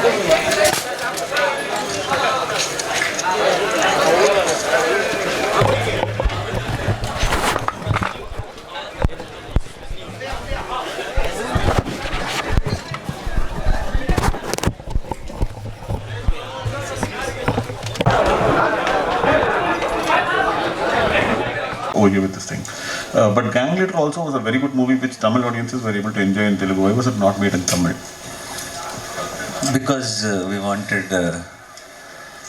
OU with this thing. But Gang Leader also was a very good movie which Tamil audiences were able to enjoy in Telugu. Why was it not made in Tamil? Because we wanted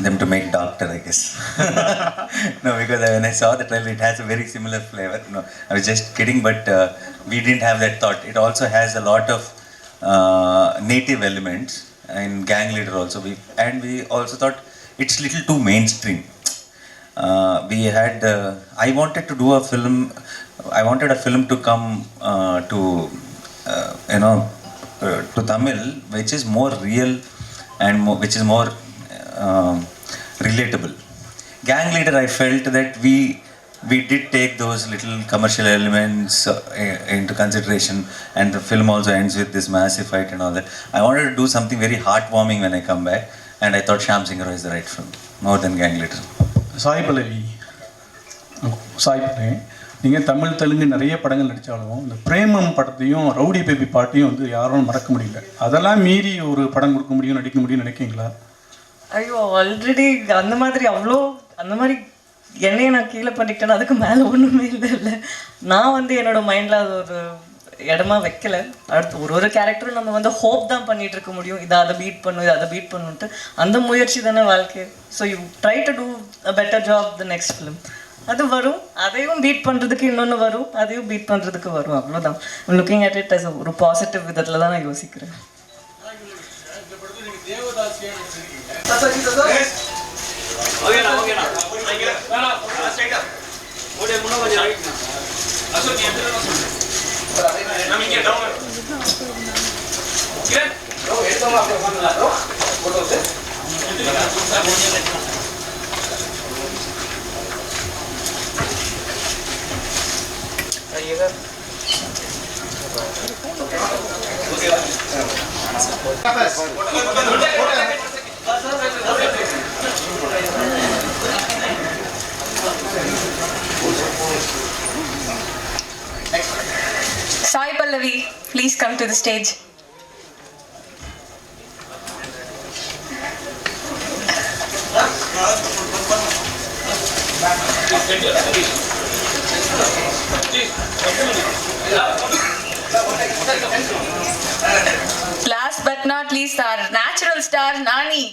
them to make Doctor, I guess. No, because when I saw the trailer, it has a very similar flavor. No, I was just kidding, but we didn't have that thought. It also has a lot of native elements in Gang Leader also. We also thought it's little too mainstream. We had I wanted to do a film. I wanted a film to come to to Tamil, which is more real and which is more relatable. Gang Leader, I felt that we did take those little commercial elements into consideration, and the film also ends with this massive fight and all that. I wanted to do something very heartwarming when I come back, and I thought Shyam Singh Roy is the right film, more than Gang Leader. Sai Pallavi, நீங்கள் தமிழ் தெலுங்கு நிறைய படங்கள் நடித்தாலும் இந்த பிரேமம் படத்தையும் rowdy baby பாட்டையும் வந்து யாரும் மறக்க முடியல. அதெல்லாம் மீறி ஒரு படம் கொடுக்க முடியும், நடிக்க முடியும்னு நினைக்கிங்களா? ஐயோ, ஆல்ரெடி அந்த மாதிரி என்னையை நான் கீழே பண்ணிக்கிட்டேன்னா அதுக்கு மேலே ஒன்றுமே இல்லை. நான் வந்து என்னோட மைண்டில் அது ஒரு இடமா வைக்கல. அடுத்து ஒரு கேரக்டரும் நம்ம வந்து ஹோப் தான் பண்ணிகிட்டு இருக்க முடியும், அதை பீட் பண்ணுன்ட்டு. அந்த முயற்சி தானே வாழ்க்கை. So you try to do a better job the next film. அது வரும், அதையும் பீட் பண்ணுறதுக்கு இன்னொன்று வரும், அதையும் பீட் பண்ணுறதுக்கு வரும். அவ்வளோதான். லுக்கிங் அட் இட் அஸ் ஒரு பாசிட்டிவ் விதத்தில் தான் நான் யோசிக்கிறேன். Sai Pallavi, please come to the stage. Last but not least, our natural star Nani.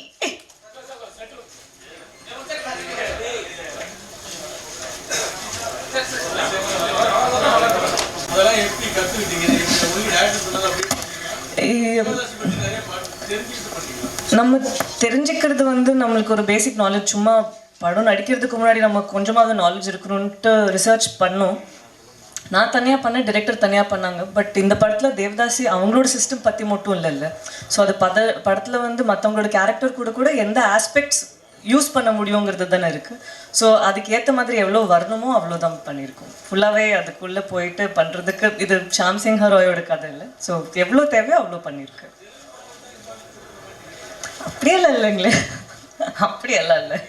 நம்ம தெரிஞ்சுக்கிறது வந்து நம்மளுக்கு ஒரு பேசிக் நாலேஜ். சும்மா படம் நடிக்கிறதுக்கு முன்னாடி நம்ம கொஞ்சமாவது நாலேஜ் இருக்கணும்ன்ட்டு ரிசர்ச் பண்ணோம். நான் தனியாக பண்ணேன், டைரக்டர் தனியாக பண்ணாங்க. பட் இந்த படத்தில் தேவதாசி அவங்களோட சிஸ்டம் பற்றி மட்டும் இல்லை. ஸோ அது படத்தில் வந்து மற்றவங்களோட கேரக்டர் கூட எந்த ஆஸ்பெக்ட்ஸ் யூஸ் பண்ண முடியுங்கிறது தானே இருக்குது. ஸோ அதுக்கு ஏற்ற மாதிரி எவ்வளோ வரணுமோ அவ்வளோதான் பண்ணியிருக்கோம். ஃபுல்லாகவே அதுக்குள்ளே போயிட்டு பண்ணுறதுக்கு இது ஷாம் சிங் ராயோட கதை இல்லை. ஸோ எவ்வளோ தேவையோ அவ்வளோ பண்ணியிருக்கு. அப்படியெல்லாம் இல்லைங்களே, அப்படியெல்லாம் இல்லை.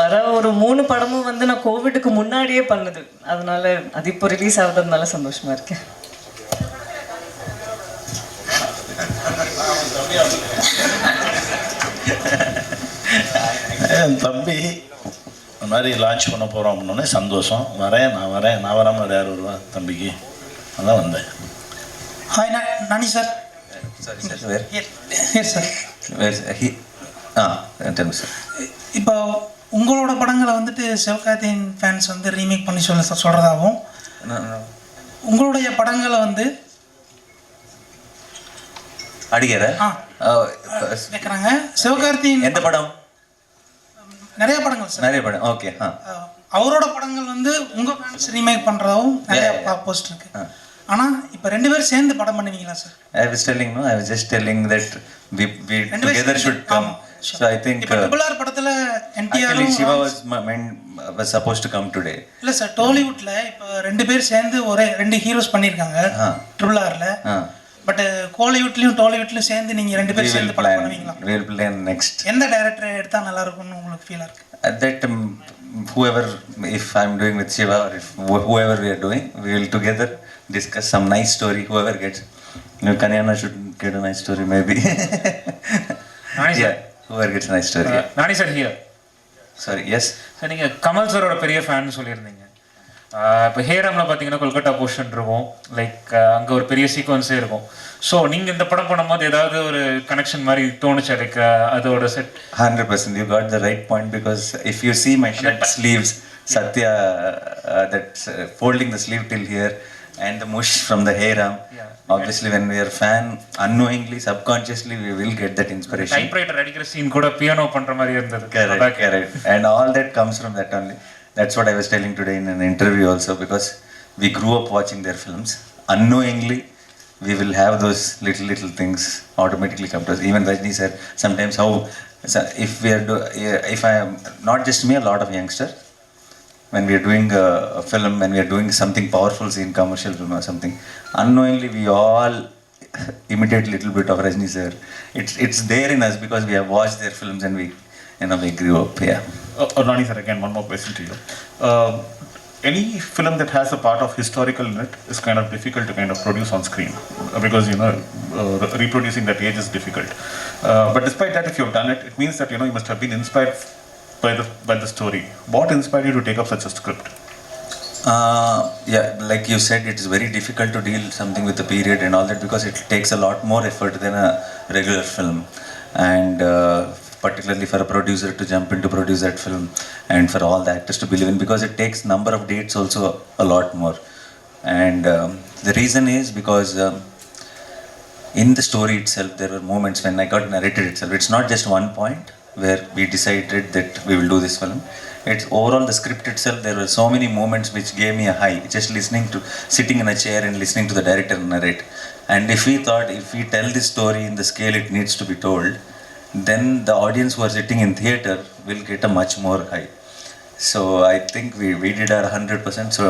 வர ஒரு 3 படமும் வந்து நான் கோவிடுக்கு முன்னாடியே பண்ணுது. அதனால அது இப்போ ரிலீஸ் ஆகுறதுனால சந்தோஷமா இருக்கேன். என் தம்பி இந்த மாதிரி லான்ச் பண்ண போகிறோம் அப்படின்னோடனே சந்தோஷம். நான் வராமல் யார் வருவா தம்பிக்கு, அதான் வந்தேன். ஹாய் நானி சார். Sorry sir, sir. இப்போ உங்களோட படங்களை வந்துட்டு சிவகார்த்திகேயன் ஃபேன்ஸ் வந்து ரீமேக் பண்ணி சொல்கிறதாகவும், உங்களுடைய படங்களை வந்து அடிக்கிற கேட்குறாங்க. சிவகார்த்திகேயன் எந்த படம்? நிறைய படங்கள் சார், நிறைய படம். ஓகே. அவரோட படங்கள் வந்து உங்கள் ஃபேன்ஸ் ரீமேக் பண்ணுறதாகவும் நிறைய போஸ்ட் இருக்கு. ஆனால் இப்போ 2 பேரும் சேர்ந்து படம் பண்ணுவீங்களா sir? I was just telling that we together should come. So I think Triple R படத்துல NTR actually Shiva was supposed to come today. இல்ல சார், டாலிவுட்ல இப்போ 2 பேர் சேர்ந்து ஒரே 2 ஹீரோஸ் பண்ணிருக்காங்க Triple Rல. பட் கோலிவுட்லேயும் டாலிவுட்லையும் சேர்ந்து நீங்கள் ரெண்டு We பேரும் will சேர்ந்து படம் plan. பண்ணுவீங்களா? We will plan next. எந்த டைரக்டர் எடுத்தால் நல்லா இருக்கும்னு உங்களுக்கு ஃபீலாக இருக்குது? That whoever, if I'm doing with Shiva or if whoever we are doing, we will together discuss some nice story. Whoever gets, Kanyana should get a nice story maybe. Nani sir? Yeah, whoever gets a nice story. Yeah. Nani sir here. Sorry, yes. Sir நீங்கள் கமல் சாரோட பெரிய fan சொல்லியிருந்தீங்க. இப்போ ஹேராமில் பார்த்தீங்கன்னா Kolkata portion இருக்கும், like அங்கே ஒரு பெரிய சீக்வன்ஸே இருக்கும். ஸோ நீங்கள் இந்த படம் பண்ணும்போது ஏதாவது ஒரு கனெக்ஷன் மாதிரி தோணுச்சா, லைக் அதோட set? 100%, you got the right point, because if you see my shirt sleeves, Satya, that's folding the sleeve till here, and the mush from the Heyram. Obviously, when we are fan, unknowingly, subconsciously, we will get that inspiration. Typewriter அடிக்கிற scene கூட piano பண்ணுற மாதிரி இருந்தது. Correct. And all that comes from that only. That's what I was telling today in an interview also, because we grew up watching their films. Unknowingly, we will have those little things automatically come to us. Even Rajni said sometimes how, if we are if I am, not just me, a lot of youngsters, when we are doing a film, when we are doing something powerful scene, commercial film or something, unknowingly we all imitate little bit of Rajni sir. It's there in us because we have watched their films and we grew up. Yeah. Nani sir, again, one more question to you. Any film that has a part of historical in it is kind of difficult to kind of produce on screen, because reproducing that age is difficult. But despite that, if you've done it, it means that you must have been inspired by the story. What inspired you to take up such a script? Yeah, like you said, it is very difficult to deal something with the period and all that, because it takes a lot more effort than a regular film, and particularly for a producer to jump in to produce that film, and for all the actors to believe in, because it takes number of dates also a lot more. And the reason is because in the story itself there were moments when I got narrated itself. It's not just one point where we decided that we will do this film. It's overall the script itself. There were so many moments which gave me a high, just sitting in a chair and listening to the director narrate. And if we thought, if we tell this story in the scale it needs to be told, then the audience who are sitting in theater will get a much more high. So I think we did our 100%. So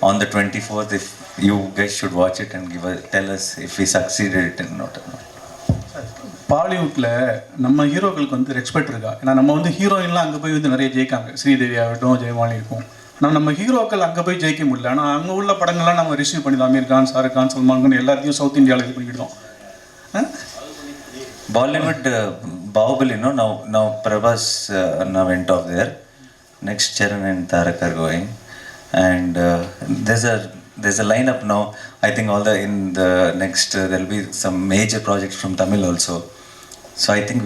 on the 24th, if you guys should watch it and tell us if we succeeded it or not. பாலிவுட்டில் நம்ம ஹீரோக்களுக்கு வந்து respect இருக்கா? ஏன்னா நம்ம வந்து ஹீரோயின்லாம் அங்கே போய் வந்து நிறைய ஜெயிக்காங்க, ஸ்ரீதேவி ஆகட்டும், ஜெயமாலி இருக்கும். ஆனால் நம்ம ஹீரோக்கள் அங்கே போய் ஜெயிக்க முடியல. ஆனால் அங்கே உள்ள படங்கள்லாம் நம்ம ரிசீவ் பண்ணிடலாம். அமீர் கான், ஷாருக் கான், சல்மான் கான் எல்லாத்தையும் சவுத் இந்தியாவில் இது பண்ணிக்கிட்டோம். Bollywood, Bahubali, now Prabhas now went off there. Next Charan and Tarak are going, and there's a lineup now. I think in the next there'll be some major projects from Tamil also. So I think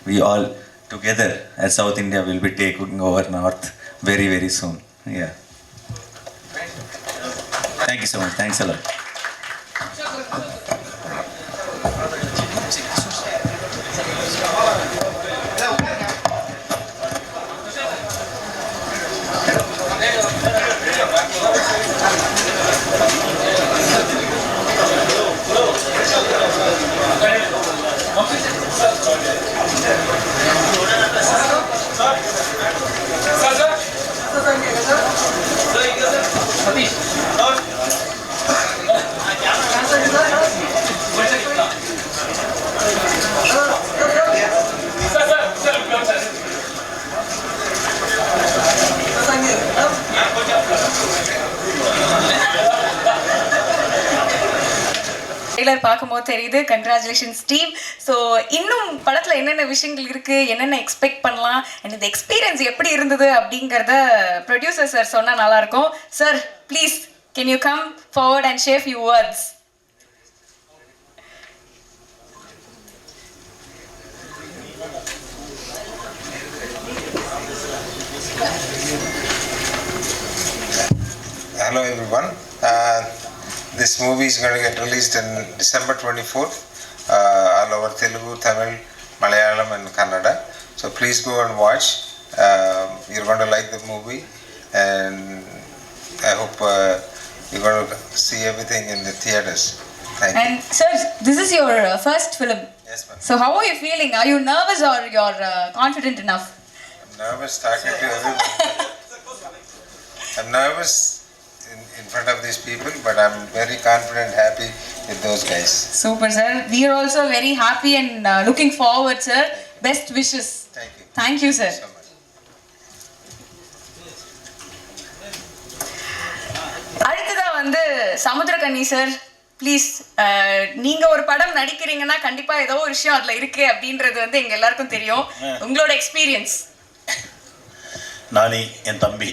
we all together as South India will be taking over North very, very soon. Yeah. Thank you so much. Thanks a lot. Trailer பார்க்கும்போது தெரியுது. Congratulations team. So இன்னும் படத்தில் என்னென்ன விஷயங்கள் இருக்குது, என்னென்ன expect பண்ணலாம், and இந்த எக்ஸ்பீரியன்ஸ் எப்படி இருந்தது அப்படிங்கிறத ப்ரொடியூசர் சார் சொன்னால் நல்லாயிருக்கும். Sir please, can you come forward and share few words? Hello everyone. This movie is going to get released in December 24th, all over Telugu, Tamil, Malayalam and Kannada. So please go and watch. You're going to like the movie, and I hope you're going to see everything in the theaters. Thank you. And sir, this is your first film. Yes, ma'am. So how are you feeling? Are you nervous or you're confident enough? I'm nervous talking to everyone. I'm nervous in front of these people, but I'm very confident, happy with those guys. Super, sir. We are also very happy and looking forward, sir. Best wishes. Thank you. Thank you, sir. So much. அடுத்ததா வந்து Samuthirakani sir, please. நீங்க ஒரு படம் நடிக்கிறீங்கன்னா கண்டிப்பா ஏதோ ஒரு விஷயம் அதுல இருக்கு அப்படின்றது வந்து எங்க எல்லாருக்கும் தெரியும். உங்களோட எக்ஸ்பீரியன்ஸ். நானி என் தம்பி,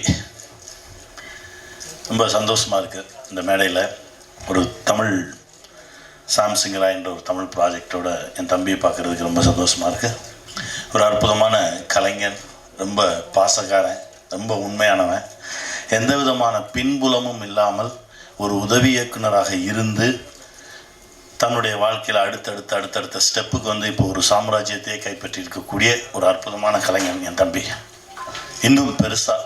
ரொம்ப சந்தோஷமாக இருக்குது இந்த மேடையில் ஒரு தமிழ் சாம்சிங்கரா என்ற ஒரு தமிழ் ப்ராஜெக்டோட என் தம்பியை பார்க்குறதுக்கு ரொம்ப சந்தோஷமாக இருக்குது. ஒரு அற்புதமான கலைஞன், ரொம்ப பாசக்காரன், ரொம்ப உண்மையானவன், எந்த விதமான பின்புலமும் இல்லாமல் ஒரு உதவி இயக்குனராக இருந்து தன்னுடைய வாழ்க்கையில் அடுத்தடுத்த ஸ்டெப்புக்கு வந்து இப்போ ஒரு சாம்ராஜ்யத்தையே கைப்பற்றி இருக்கக்கூடிய ஒரு அற்புதமான கலைஞன் என் தம்பி. இன்னும் பெருசாக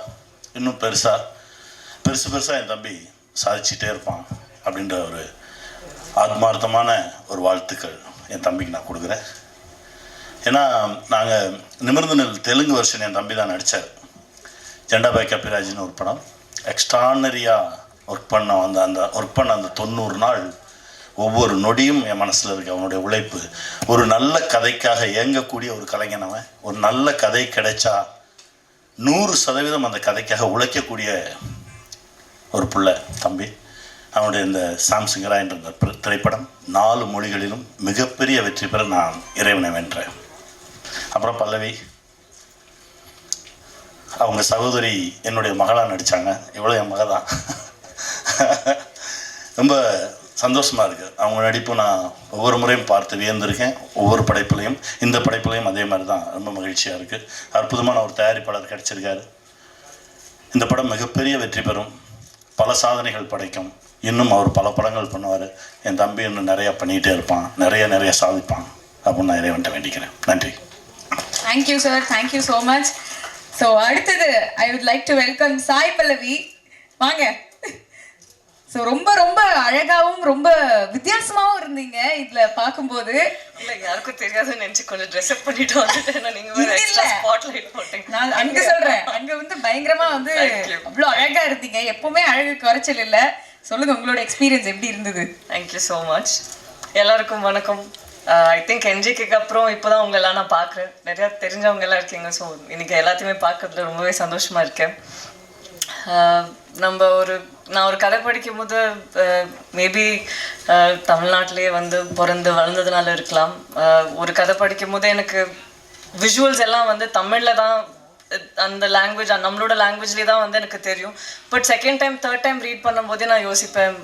என் தம்பி சாதிச்சுட்டே இருப்பான் அப்படின்ற ஒரு ஆத்மார்த்தமான ஒரு வாழ்த்துக்கள் என் தம்பிக்கு நான் கொடுக்குறேன். ஏன்னா நாங்கள் நிமிர்ந்து நெல் தெலுங்கு வருஷன் என் தம்பி தான் நடித்தார். ஜெண்டாபாய் கப்பிராஜின்னு ஒரு படம் எக்ஸ்ட்ரானரியாக ஒர்க் பண்ண அந்த 90 நாள் ஒவ்வொரு நொடியும் என் மனசில் இருக்குது. அவனுடைய உழைப்பு, ஒரு நல்ல கதைக்காக இயங்கக்கூடிய ஒரு கலைஞனவன். ஒரு நல்ல கதை கிடைச்சா 100% அந்த கதைக்காக உழைக்கக்கூடிய ஒரு பிள்ளை தம்பி. அவனுடைய இந்த சாம்சிங்கரா என்ற இந்த திரைப்படம் 4 மொழிகளிலும் மிகப்பெரிய வெற்றி பெற நான் இறைவனை வென்றேன். அப்புறம் பல்லவி, அவங்க சகோதரி என்னுடைய மகளாக நடித்தாங்க. எவ்வளோ என் மகள் தான். ரொம்ப சந்தோஷமாக இருக்குது. அவங்க நடிப்பு நான் ஒவ்வொரு முறையும் பார்த்து வியந்திருக்கேன். ஒவ்வொரு படைப்புலையும், இந்த படைப்புலையும் அதே மாதிரி தான். ரொம்ப மகிழ்ச்சியாக இருக்குது. அற்புதமான ஒரு தயாரிப்பாளர் கிடச்சிருக்காரு. இந்த படம் மிகப்பெரிய வெற்றி பெறும், பல சாதனைகள் படைக்கும். இன்னும் அவர் பல படங்கள் பண்ணுவார். என் தம்பி இன்னும் நிறையா பண்ணிகிட்டே இருப்பான், நிறைய சாதிப்பான் அப்படின்னு நான் இறைவன்ட்ட வேண்டிக்கிறேன். நன்றி. Thank you sir, thank you so much. So அடுத்தது I would like to welcome Sai Pallavi. வாங்க. ஸோ ரொம்ப அழகாகவும் ரொம்ப வித்தியாசமாகவும் இருந்தீங்க இதில் பார்க்கும்போது. இல்லை, யாருக்கும் தெரியாதுன்னு நினச்சி கொஞ்சம் ட்ரெஸ்அப் பண்ணிட்டு வந்துட்டேன். நீங்கள் ஸ்பாட்லைட் போட்டீங்க. நான் அங்கே சொல்கிறேன், அங்கே வந்து பயங்கரமாக வந்து அவ்வளோ அழகாக இருந்தீங்க. எப்போவுமே அழகு குறைச்சல் இல்லை. சொல்லுங்கள், உங்களோட எக்ஸ்பீரியன்ஸ் எப்படி இருந்தது? Thank you so much. எல்லாருக்கும் வணக்கம். ஐ திங்க் என்ஜிக்கு அப்புறம் இப்போ தான் உங்களெல்லாம் நான் பார்க்குறேன். நிறையா தெரிஞ்சவங்க எல்லாம் இருக்கீங்க. ஸோ இன்றைக்கி எல்லாத்தையுமே பார்க்கறதுல ரொம்பவே சந்தோஷமாக இருக்கேன். நான் ஒரு கதை படிக்கும் போது மேபி தமிழ்நாட்டிலே வந்து பிறந்து வளர்ந்ததுனால இருக்கலாம். ஒரு கதை படிக்கும் போது எனக்கு விஷுவல்ஸ் எல்லாம் வந்து தமிழில் தான், அந்த லாங்குவேஜ் நம்மளோட லாங்குவேஜ்லேயே தான் வந்து எனக்கு தெரியும். But second time third time read பண்ணும்போதே நான் யோசிப்பேன்,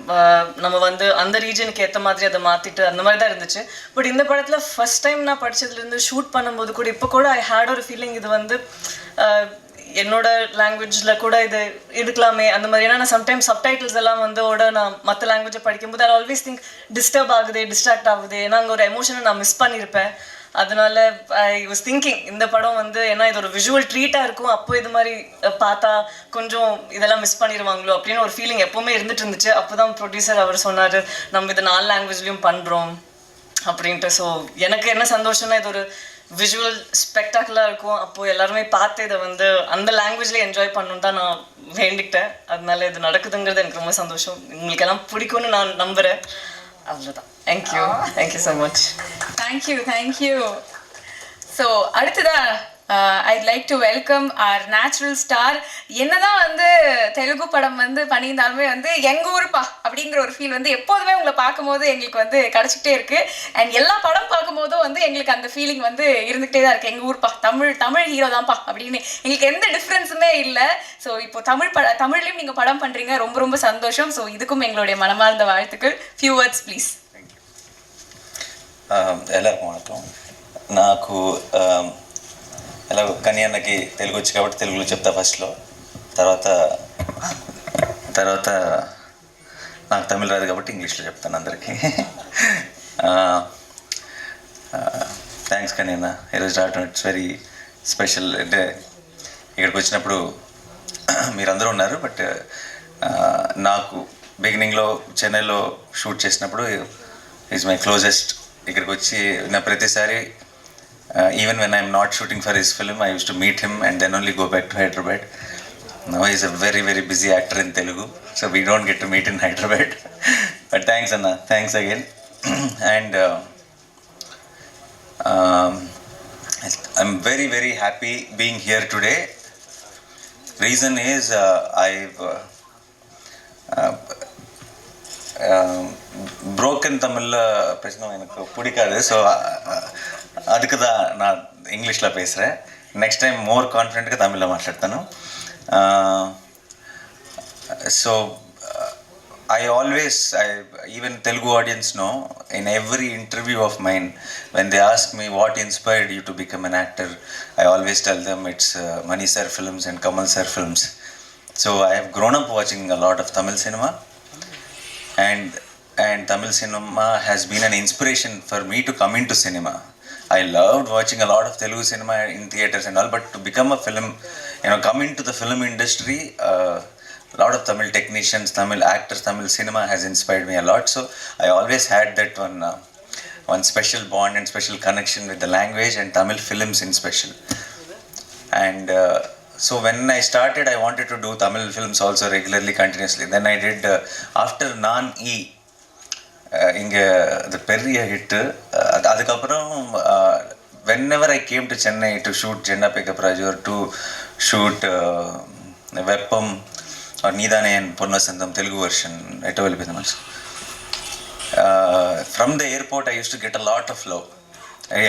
நம்ம வந்து அந்த ரீஜனுக்கு ஏற்ற மாதிரி அதை மாற்றிட்டு அந்த மாதிரி தான் இருந்துச்சு. பட் இந்த படத்தில் ஃபஸ்ட் டைம் நான் படித்ததுலேருந்து ஷூட் பண்ணும்போது கூட இப்போ கூட ஐ ஹேட் ஒரு ஃபீலிங், இது வந்து என்னோட லாங்குவேஜில் கூட இது எடுக்கலாமே அந்த மாதிரி. ஏன்னா நான் சம்டைம்ஸ் சப்டைட்டில்ஸ் எல்லாம் வந்து நான் மற்ற லாங்குவேஜை படிக்கும்போது ஐ ஆல்வேஸ் திங்க் டிஸ்டர்ப் ஆகுது, டிஸ்ட்ராக்ட் ஆகுது. ஏன்னா அங்கே ஒரு எமோஷனை நான் மிஸ் பண்ணியிருப்பேன். அதனால ஐ வாஸ் திங்கிங் இந்த படம் வந்து ஏன்னா இது ஒரு விஷுவல் ட்ரீட்டாக இருக்கும், அப்போ இது மாதிரி பார்த்தா கொஞ்சம் இதெல்லாம் மிஸ் பண்ணிடுவாங்களோ அப்படின்னு ஒரு ஃபீலிங் எப்போவுமே இருந்துட்டு இருந்துச்சு. அப்போ தான் ப்ரொடியூசர் அவர் சொன்னார், நம்ம இது 4 லாங்குவேஜ்லேயும் பண்ணுறோம் அப்படின்ட்டு. ஸோ எனக்கு என்ன சந்தோஷம்னா இது ஒரு விஷுவல் ஸ்பெக்டாக்குலராக இருக்கும். அப்போது எல்லாருமே பார்த்து இதை வந்து அந்த லாங்குவேஜில் என்ஜாய் பண்ணணுன்னு தான் நான் வேண்டிக்கிட்டேன். அதனால இது நடக்குதுங்கிறது எனக்கு ரொம்ப சந்தோஷம். உங்களுக்கு எல்லாம் பிடிக்கும்னு நான் நம்புகிறேன். அவ்வளோதான். Thank you so much. Thank you. So அடுத்ததா I'd like to welcome our natural star. என்னதான் வந்து தெலுங்கு படம் வந்து பண்ணியிருந்தாலுமே வந்து எங்கள் ஊருப்பா அப்படிங்கிற ஒரு ஃபீல் வந்து எப்போதுமே உங்களை பார்க்கும்போது எங்களுக்கு வந்து கிடச்சிக்கிட்டே இருக்குது. அண்ட் எல்லா படம் பார்க்கும்போதும் வந்து எங்களுக்கு அந்த ஃபீலிங் வந்து இருந்துகிட்டே தான் இருக்குது. எங்கள் ஊருப்பா, தமிழ் ஹீரோ தான்ப்பா அப்படின்னு எங்களுக்கு எந்த டிஃப்ரென்ஸுமே இல்லை. ஸோ இப்போ தமிழ்லையும் நீங்கள் படம் பண்ணுறீங்க, ரொம்ப சந்தோஷம். ஸோ இதுக்கும் எங்களுடைய மனமார்ந்த வாழ்த்துக்கள். Few words please. எல்லாருக்கும் வணக்கம். నాకు ఎలాగో కని అన్నకి తెలుగు వచ్చి కాబట్టి తెలుగులో చెప్తా ఫస్ట్లో. తర్వాత నాకు తమిళ రాదు కాబట్టి ఇంగ్లీష్లో చెప్తాను అందరికీ. థ్యాంక్స్ కని అన్న, ఈరోజు రావడం ఇట్స్ వెరీ స్పెషల్. అంటే ఇక్కడికి వచ్చినప్పుడు మీరందరూ ఉన్నారు, బట్ నాకు బిగినింగ్లో చెన్నైలో షూట్ చేసినప్పుడు ఈజ్ మై క్లోజెస్ట్. ఇక్కడికి వచ్చి నా ప్రతిసారి even when I'm not shooting for his film, I used to meet him and then only go back to Hyderabad. Now he's a very, very busy actor in Telugu, so we don't get to meet in Hyderabad. But thanks, Anna. Thanks again. And I'm very, very happy being here today. Reason is I've broken தமிழில் பேசணும் எனக்கு பிடிக்காது. So அதுக்கு தான் நான் இங்கிலீஷில் பேசுகிறேன். Next time மோர் கான்ஃபிடென்ட்గా தமிழில் మాట్లాడతాను. So I always, even Telugu audience know, in every interview of mine, when they ask me what inspired you to become an actor, I always tell them it's Mani Sir films and Kamal Sir films. So I have grown up watching a lot of Tamil cinema, and Tamil cinema has been an inspiration for me to come into cinema. I loved watching a lot of Telugu cinema in theaters and all, but to become a film, come into the film industry, a lot of Tamil technicians, Tamil actors, Tamil cinema has inspired me a lot. So I always had that one special bond and special connection with the language and Tamil films in special. And so when I started, I wanted to do Tamil films also regularly, continuously. Then I did, after Naan-E, இங்கே அது பெரிய hit. அதுக்கப்புறம் whenever I came to Chennai to shoot Jenna Pickup Raju or to shoot Veppam or Needane and Purnasandam Telugu version, from the airport I used to get a lot of love.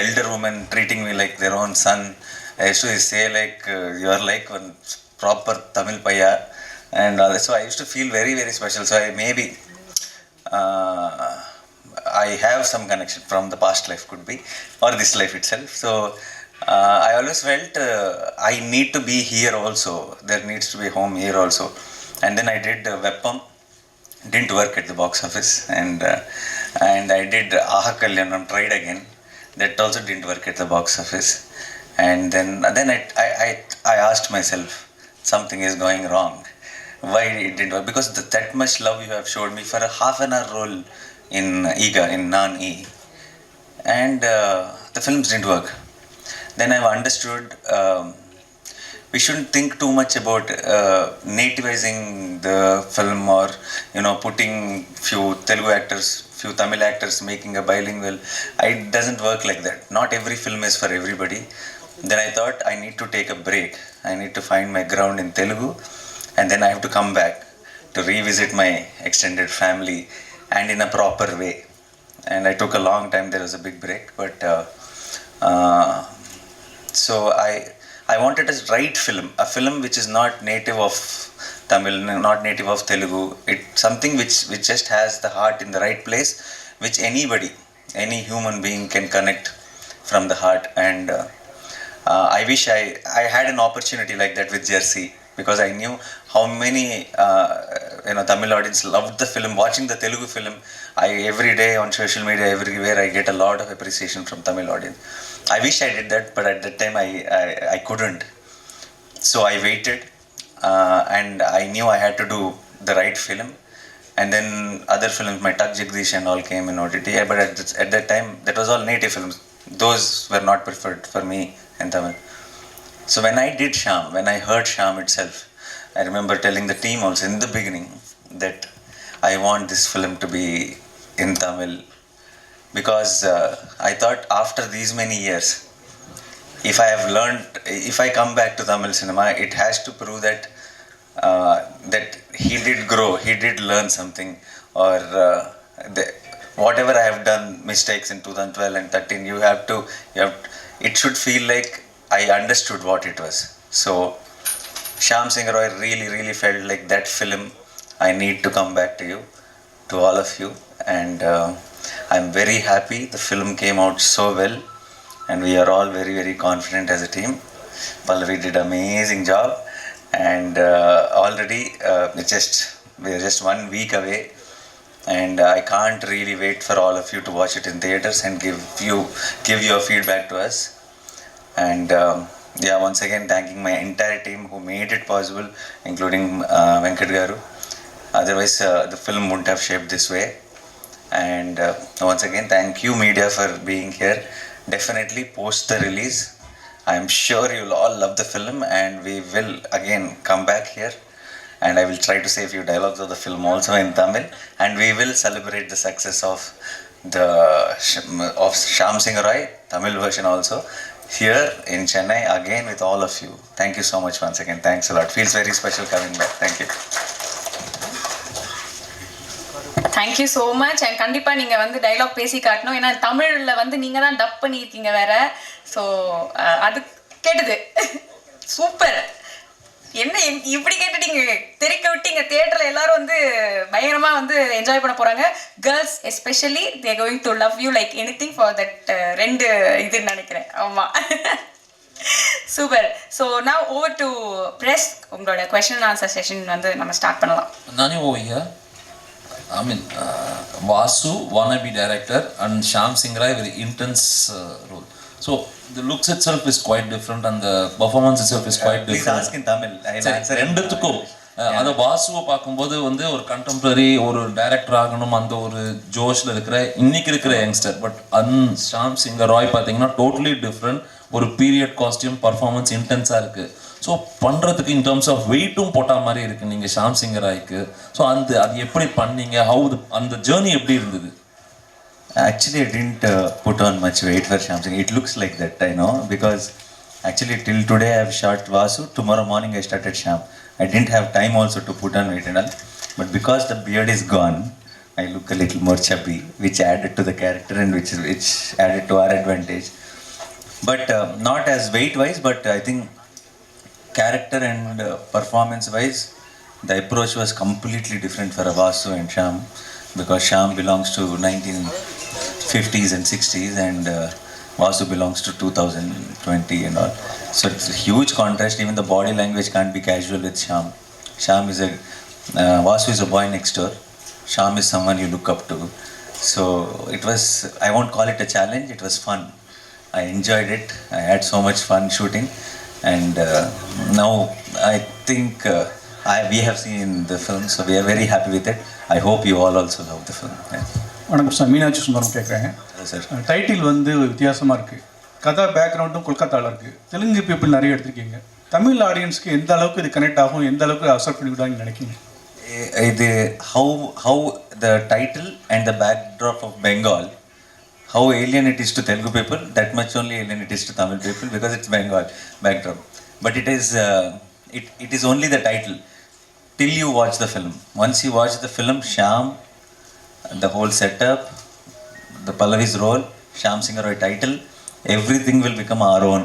Elder women treating me like their own son. I used to say like, you are like one proper Tamil paya, and so I used to feel very, very special. So I have some connection from the past life, could be, or this life itself. So I always felt I need to be here also. There needs to be home here also. And then I did Veppam. Didn't work at the box office. And I did Aha Kalyanam, tried again. That also didn't work at the box office. And then I asked myself, something is going wrong. Why it didn't work? Because that much love you have showed me for a half an hour role in Iga, in Naan-E. And the films didn't work. Then I've understood we shouldn't think too much about nativizing the film or putting few Telugu actors, few Tamil actors, making a bilingual. It doesn't work like that. Not every film is for everybody. Then I thought I need to take a break. I need to find my ground in Telugu, and then I have to come back to revisit my extended family and in a proper way. And I took a long time. There was a big break, but so I wanted a right film, a film which is not native of Tamil, not native of Telugu. It's something which just has the heart in the right place, which anybody, any human being can connect from the heart. And I wish I had an opportunity like that with Jersey, because I knew how many Tamil audience loved the film. Watching the Telugu film, every day on social media, everywhere, I get a lot of appreciation from Tamil audience. I wish I did that, but at that time I couldn't. So I waited, and I knew I had to do the right film. And then other films, my Tak Jagdish and all came in OTT. But at that time, that was all native films. Those were not preferred for me in Tamil. So when I did Shyam, when I heard Shyam itself, I remember telling the team also in the beginning that I want this film to be in Tamil, because I thought after these many years, if I have learned, if I come back to Tamil cinema, it has to prove that that he did grow, he did learn something, or whatever I have done mistakes in 2012 and 13, it should feel like I understood what it was. So Shyam Singh Roy really, really felt like that film. I need to come back to you, to all of you, and I'm very happy the film came out so well, and we are all very, very confident as a team. Pallavi did an amazing job, and already we are just 1 week away, and I can't really wait for all of you to watch it in theaters and give your feedback to us. And once again thanking my entire team who made it possible, including Venkat Garu. Otherwise the film wouldn't have shaped this way. And once again thank you media for being here. Definitely post the release, I am sure you'll all love the film, and we will again come back here, and I will try to say a few dialogues of the film also in Tamil, and we will celebrate the success of Shyam Singh Roy Tamil version also here in Chennai again with all of you. Thank you so much once again. Thanks a lot. Feels very special coming back. Thank you. Thank you so much. And கண்டிப்பாக நீங்கள் வந்து dialogue பேசி காட்டணும். ஏன்னா தமிழில் வந்து நீங்கள் தான் டப் பண்ணியிருக்கீங்க வேற. ஸோ அது கேட்டது சூப்பர். என்ன இப்படி கேட்டுட்டீங்க, தெரிக்க விட்டீங்க. தியேட்டரில் எல்லாரும் வந்து பயங்கரமாக வந்து என்ஜாய் பண்ண போகிறாங்க. Girls especially they're going to love you like anything for that 2 இதுன்னு நினைக்கிறேன். ஆமாம், super. So now over to press. உங்களோட கொஸ்டின் அண்ட் ஆன்சர் செஷன் வந்து நம்ம ஸ்டார்ட் பண்ணலாம். நானே ஓய்யா I mean, Vasu, wannabe director, and Shyam Singh Roy, very intense role. So the looks itself is quite different, and the performance itself is quite different. Please ask in Tamil. I'll answer. ரெண்டுத்துக்கும் அந்த வாசுவை பார்க்கும்போது வந்து ஒரு contemporary ஒரு director ஆகணும் அந்த ஒரு ஜோஷில் இருக்கிற இன்னைக்கு இருக்கிற யங்ஸ்டர். பட் ஷாம் சிங் ராய் பார்த்தீங்கன்னா டோட்டலி டிஃப்ரெண்ட். ஒரு பீரியட் காஸ்டியூம் பர்ஃபார்மன்ஸ் இன்டென்ஸாக இருக்குது. ஸோ பண்ணுறதுக்கு இன் டர்ம்ஸ் ஆஃப் வெயிட்டும் போட்ட மாதிரி இருக்குது நீங்கள் ஷாம் சிங் ராய்க்கு. ஸோ அது எப்படி பண்ணீங்க, ஹவு அந்த ஜேர்னி எப்படி இருந்தது? Actually, I didn't put on much weight for Shyam Singh. It looks like that, I know, because actually till today I have shot Vasu. Tomorrow morning I started Shyam. I didn't have time also to put on weight and all. But because the beard is gone, I look a little more chubby, which added to the character and which added to our advantage. But not as weight-wise, but I think character and performance-wise, the approach was completely different for Vasu and Shyam, because Shyam belongs to 1950s and 60s, and Vasu belongs to 2020 and all. So it's a huge contrast. Even the body language can't be casual with Shyam. Vasu is a boy next door. Shyam is someone you look up to. So it was, I won't call it a challenge, it was fun. I enjoyed it. I had so much fun shooting. And now I think we have seen the film, so we are very happy with it. I hope you all also love the film. வணக்கம் sir, Meenakshi Sundaram கேட்குறேன் sir. Title வந்து வித்தியாசமாக இருக்குது, கதை பேக்ரவுண்டும் கொல்கத்தாவில் இருக்குது, Telugu people நிறைய எடுத்திருக்கீங்க. தமிழ் ஆடியன்ஸ்க்கு எந்த அளவுக்கு இது கனெக்ட் ஆகும், எந்த அளவுக்கு அக்செப்ட் பண்ணிவிட்டாங்கன்னு நினைக்கிங்க? இது how the title and the backdrop of Bengal, how alien it is to Telugu people, that much only alien it is to Tamil people, because it's Bengal backdrop. But it is only the title till you watch the film. Once you watch the film, Shyam, the whole setup, the Pallavi's role, Shyam Singh Roy title, everything will become our own.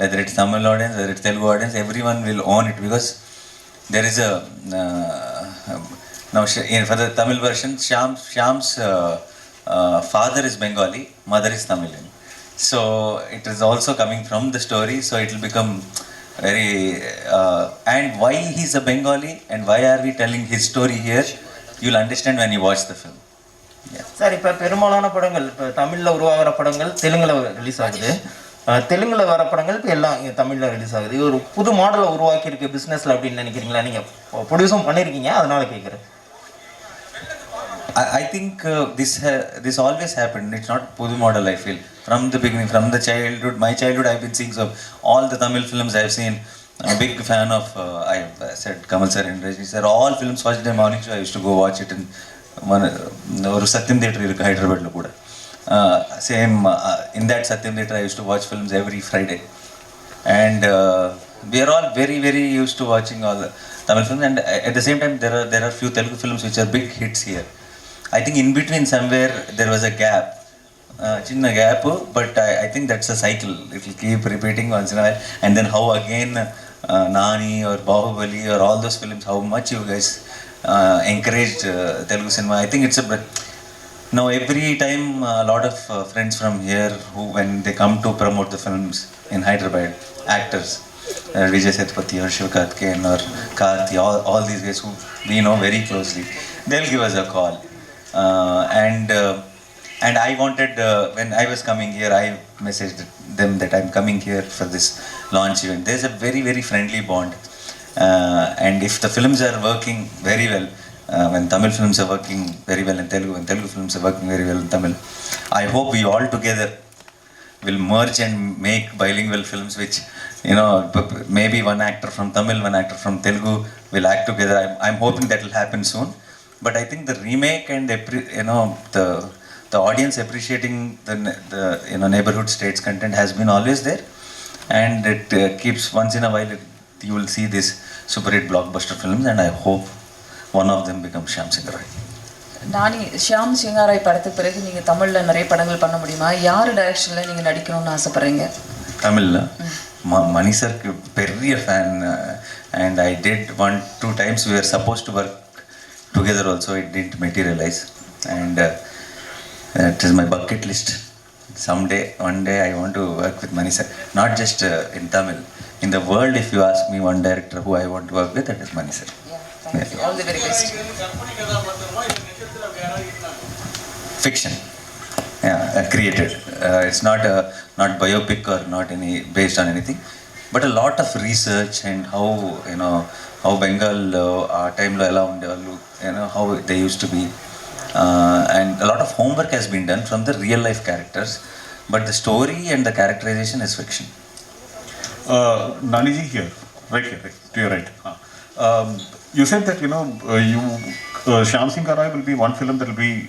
Whether it's Tamil audience, whether it's Telugu audience, everyone will own it, because there is a now for the Tamil version, Shyam's father is Bengali, mother is Tamilian. So it is also coming from the story, so it will become very and why he's a Bengali and why are we telling his story here, you'll understand when you watch the film. Sir, இப்போ பெரும்பாலான படங்கள் இப்போ தமிழில் உருவாகிற படங்கள் தெலுங்கில் release ஆகுது. தெலுங்கில் வர படங்கள் இப்போ எல்லாம் இங்கே தமிழில் ரிலீஸ் ஆகுது. இது ஒரு புது மாடலை உருவாக்கியிருக்கு பிஸ்னஸில் அப்படின்னு நினைக்கிறீங்களா? நீங்கள் ப்ரொடியூஸும் பண்ணியிருக்கீங்க, அதனால கேட்குறேன். I think this always happened. It's not pudu model, I feel. From the beginning, from the childhood, my childhood, I've been seeing all the Tamil films I've seen. I'm a big fan of, I said Kamal sir and Rajni sir. All films, first day morning show, I used to go watch it in Satyam Theatre in Hyderabad. Same, in that Satyam Theatre, I used to watch films every Friday. And we are all very, very used to watching all the Tamil films. And at the same time, there are few Telugu films which are big hits here. I think in between somewhere there was a gap, chinna gap, but I think that's a cycle. It will keep repeating once in a while, and then how again Nani or Bahubali or all those films, how much you guys encouraged Telugu cinema. I think it's now every time a lot of friends from here who, when they come to promote the films in Hyderabad, actors, Vijay Sethupathi or Shivakarthikeyan or Karthi, all these guys who we know very closely, they'll give us a call. And I wanted, when I was coming here, I messaged them that I'm coming here for this launch event. There's a very, very friendly bond. And if the films are working very well, when Tamil films are working very well in Telugu, and Telugu films are working very well in Tamil, I hope we all together will merge and make bilingual films, which, maybe one actor from Tamil, one actor from Telugu will act together. I'm hoping that will happen soon. But I think the remake and the audience appreciating the neighborhood states content has been always there, and it keeps once in a while you will see this super hit blockbuster films, and I hope one of them becomes Shyam Singh Roy. நானி ஷியாம் சிங்காராய் படத்துக்கு பிறகு நீங்கள் தமிழில் நிறைய படங்கள் பண்ண முடியுமா? யார் டைரக்ஷனில் நீங்கள் நடிக்கணும்னு ஆசைப்பட்றீங்க? தமிழில் மணி சார்க்கு பெரிய fan, and I did 1-2 times we were supposed to work together also. It didn't materialize, and it is my bucket list. Someday, one day I want to work with Mani sir, not just in Tamil. In the world, if you ask me one director who I want to work with, that is Mani sir. Thank you. All the very best. Fiction, created. It's not biopic or not any based on anything, but a lot of research and how Bengal our time lo ela undevallu, how they used to be, and a lot of homework has been done from the real life characters, but the story and the characterization is fiction. Naniji here, right to your right. You said that Shyam Singh Roy will be one film that will be